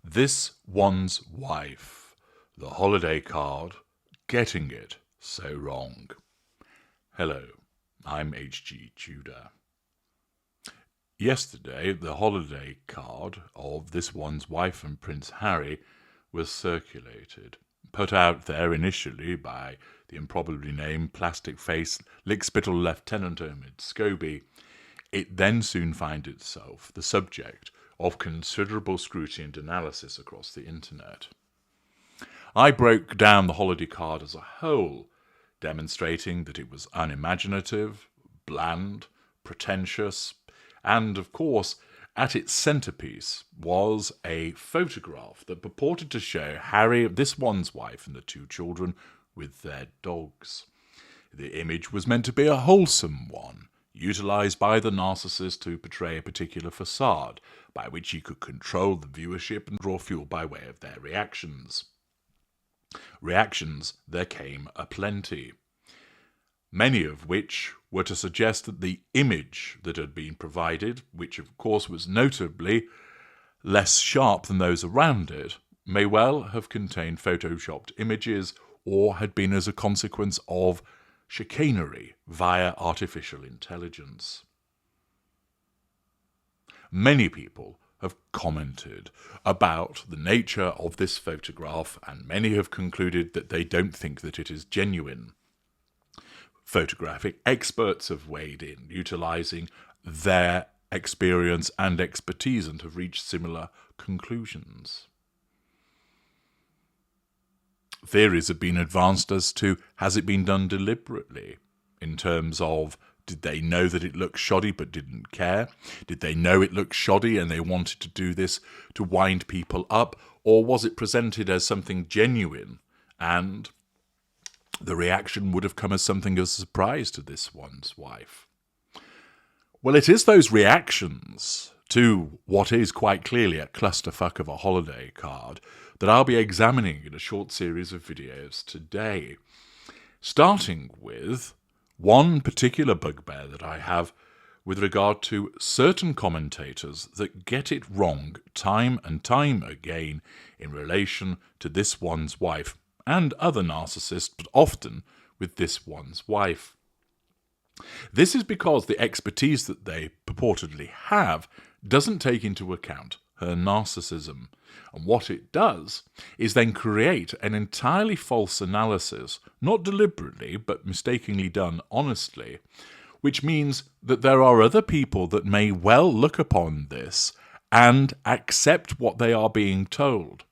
This One's Wife, the holiday card, getting it so wrong. Hello, I'm H.G. Tudor. Yesterday, the holiday card of This One's Wife and Prince Harry was circulated, put out there initially by the improbably named plastic-faced lickspittle Lieutenant Omid Scobie. It then soon found itself the subject of considerable scrutiny and analysis across the internet. I broke down the holiday card as a whole, demonstrating that it was unimaginative, bland, pretentious, and, of course, at its centrepiece was a photograph that purported to show Harry, this one's wife, and the two children with their dogs. The image was meant to be a wholesome one, utilised by the narcissist to portray a particular facade, by which he could control the viewership and draw fuel by way of their reactions. Reactions there came aplenty, many of which were to suggest that the image that had been provided, which of course was notably less sharp than those around it, may well have contained photoshopped images or had been as a consequence of chicanery via artificial intelligence. Many people have commented about the nature of this photograph, and many have concluded that they don't think that it is genuine. Photographic experts have weighed in, utilising their experience and expertise, and have reached similar conclusions. Theories have been advanced as to, has it been done deliberately, in terms of, did they know that it looked shoddy but didn't care? Did they know it looked shoddy and they wanted to do this to wind people up? Or was it presented as something genuine and the reaction would have come as something of a surprise to this one's wife? Well, it is those reactions to what is quite clearly a clusterfuck of a holiday card that I'll be examining in a short series of videos today, starting with one particular bugbear that I have with regard to certain commentators that get it wrong time and time again in relation to this one's wife and other narcissists, but often with this one's wife. This is because the expertise that they purportedly have doesn't take into account her narcissism. And what it does is then create an entirely false analysis, not deliberately, but mistakenly done honestly, which means that there are other people that may well look upon this and accept what they are being told.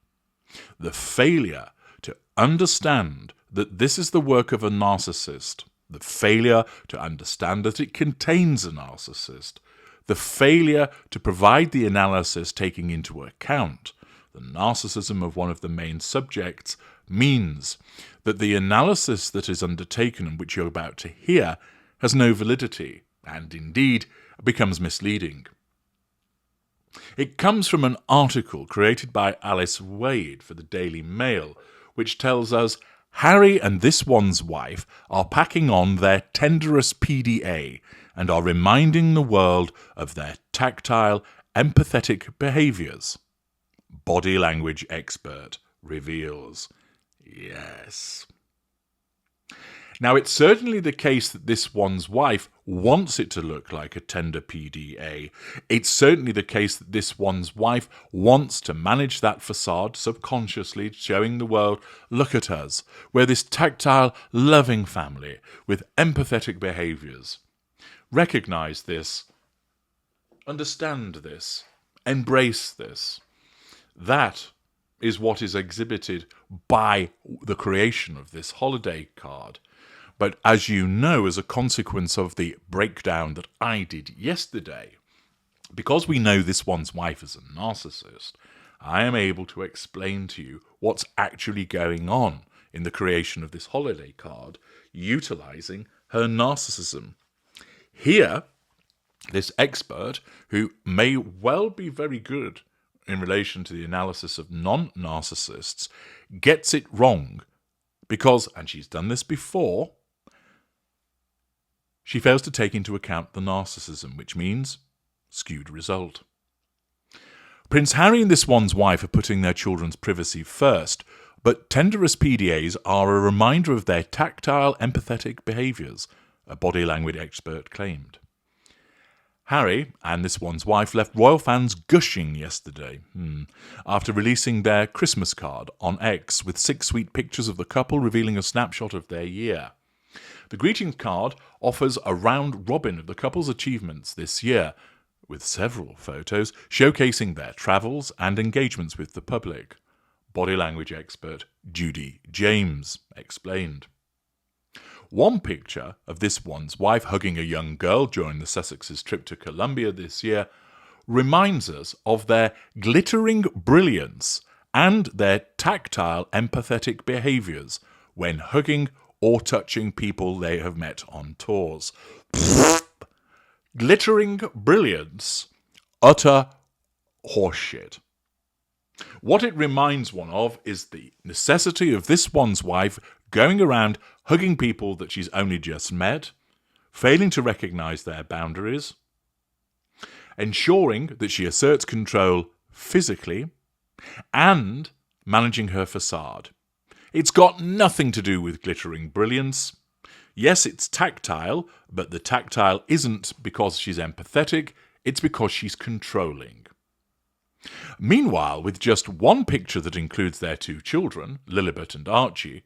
The failure to understand that this is the work of a narcissist, the failure to understand that it contains a narcissist, the failure to provide the analysis taking into account the narcissism of one of the main subjects means that the analysis that is undertaken and which you're about to hear has no validity and indeed becomes misleading. It comes from an article created by Alice Wade for the Daily Mail, which tells us Harry and this one's wife are packing on their tenderest PDA and are reminding the world of their tactile, empathetic behaviours. Body language expert reveals. Yes. Now, it's certainly the case that this one's wife wants it to look like a tender PDA. It's certainly the case that this one's wife wants to manage that facade subconsciously, showing the world, look at us. We're this tactile, loving family with empathetic behaviours. Recognise this. Understand this. Embrace this. That is what is exhibited by the creation of this holiday card. But as you know, as a consequence of the breakdown that I did yesterday, because we know this one's wife is a narcissist, I am able to explain to you what's actually going on in the creation of this holiday card, utilising her narcissism. Here, this expert, who may well be very good in relation to the analysis of non-narcissists, gets it wrong because, and she's done this before, she fails to take into account the narcissism, which means skewed result. Prince Harry and this one's wife are putting their children's privacy first, but tenderest PDAs are a reminder of their tactile, empathetic behaviours, a body language expert claimed. Harry and this one's wife left royal fans gushing yesterday after releasing their Christmas card on X with 6 sweet pictures of the couple revealing a snapshot of their year. The greetings card offers a round robin of the couple's achievements this year, with several photos showcasing their travels and engagements with the public. Body language expert Judy James explained. One picture of this one's wife hugging a young girl during the Sussexes' trip to Colombia this year reminds us of their glittering brilliance and their tactile, empathetic behaviours when hugging or touching people they have met on tours. Glittering brilliance, utter horseshit. What it reminds one of is the necessity of this one's wife going around hugging people that she's only just met, failing to recognise their boundaries, ensuring that she asserts control physically, and managing her facade. It's got nothing to do with glittering brilliance. Yes, it's tactile, but the tactile isn't because she's empathetic, it's because she's controlling. Meanwhile, with just one picture that includes their 2 children, Lilibet and Archie,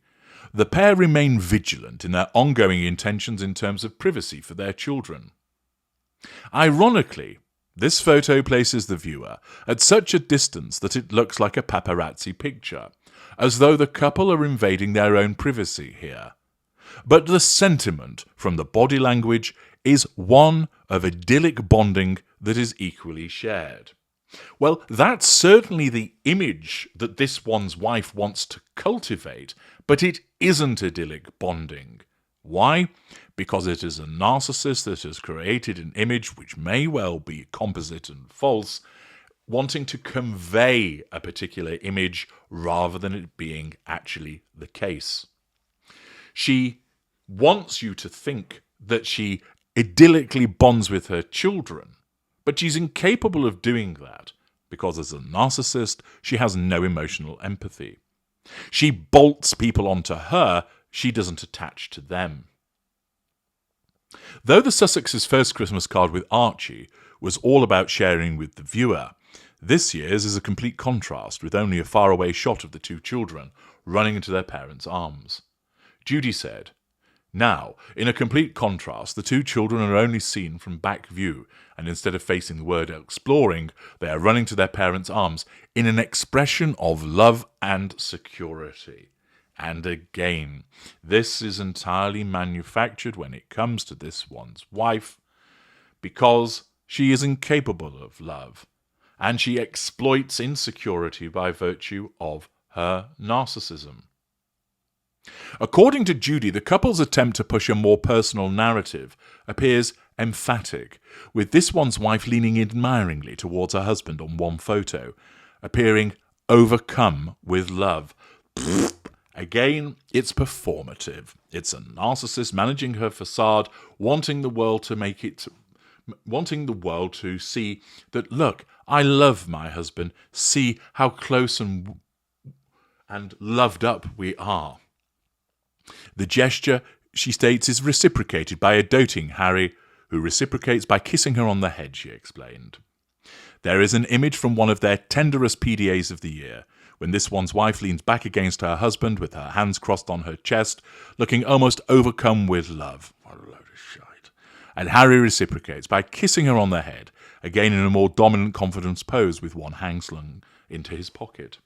the pair remain vigilant in their ongoing intentions in terms of privacy for their children. Ironically, this photo places the viewer at such a distance that it looks like a paparazzi picture, as though the couple are invading their own privacy here. But the sentiment from the body language is one of idyllic bonding that is equally shared. Well, that's certainly the image that this one's wife wants to cultivate, but it isn't idyllic bonding. Why? Because it is a narcissist that has created an image which may well be composite and false, wanting to convey a particular image rather than it being actually the case. She wants you to think that she idyllically bonds with her children, but she's incapable of doing that because as a narcissist, she has no emotional empathy. She bolts people onto her, she doesn't attach to them. Though the Sussexes' first Christmas card with Archie was all about sharing with the viewer, this year's is a complete contrast with only a faraway shot of the 2 children running into their parents' arms. Judy said, "Now, in a complete contrast, the 2 children are only seen from back view, and instead of facing the word exploring, they are running to their parents' arms in an expression of love and security. And again, this is entirely manufactured when it comes to this one's wife, because she is incapable of love, and she exploits insecurity by virtue of her narcissism." According to Judy, the couple's attempt to push a more personal narrative appears emphatic, with this one's wife leaning admiringly towards her husband on one photo, appearing overcome with love. Again, it's performative. It's a narcissist managing her facade, wanting the world to see that, look, I love my husband, see how close and loved up we are. The gesture, she states, is reciprocated by a doting Harry, who reciprocates by kissing her on the head, she explained. There is an image from one of their tenderest PDAs of the year, when this one's wife leans back against her husband with her hands crossed on her chest, looking almost overcome with love. What a load of shite. And Harry reciprocates by kissing her on the head, again in a more dominant confidence pose with one hand slung into his pocket.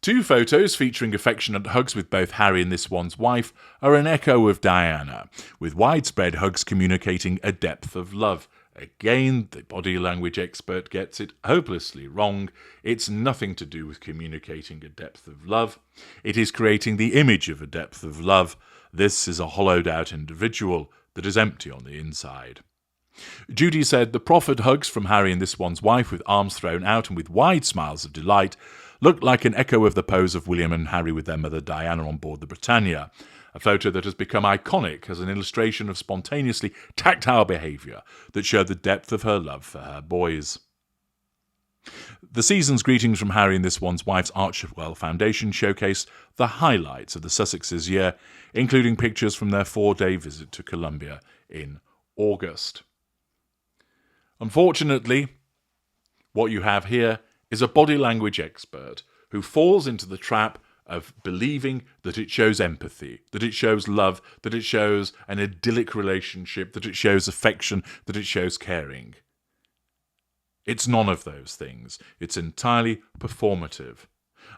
2 photos featuring affectionate hugs with both Harry and this one's wife are an echo of Diana, with widespread hugs communicating a depth of love. Again, the body language expert gets it hopelessly wrong. It's nothing to do with communicating a depth of love. It is creating the image of a depth of love. This is a hollowed-out individual that is empty on the inside. Judy said the proffered hugs from Harry and this one's wife with arms thrown out and with wide smiles of delight looked like an echo of the pose of William and Harry with their mother Diana on board the Britannia, a photo that has become iconic as an illustration of spontaneously tactile behaviour that showed the depth of her love for her boys. The season's greetings from Harry and this one's wife's Archewell Foundation showcase the highlights of the Sussexes' year, including pictures from their 4-day visit to Colombia in August. Unfortunately, what you have here is a body language expert who falls into the trap of believing that it shows empathy, that it shows love, that it shows an idyllic relationship, that it shows affection, that it shows caring. It's none of those things. It's entirely performative.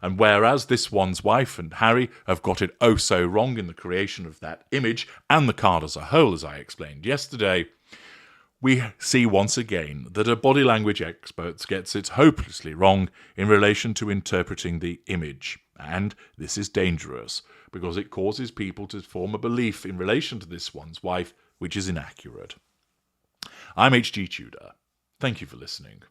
And whereas this one's wife and Harry have got it oh so wrong in the creation of that image and the card as a whole, as I explained yesterday, we see once again that a body language expert gets it hopelessly wrong in relation to interpreting the image. And this is dangerous because it causes people to form a belief in relation to this one's wife which is inaccurate. I'm H.G. Tudor. Thank you for listening.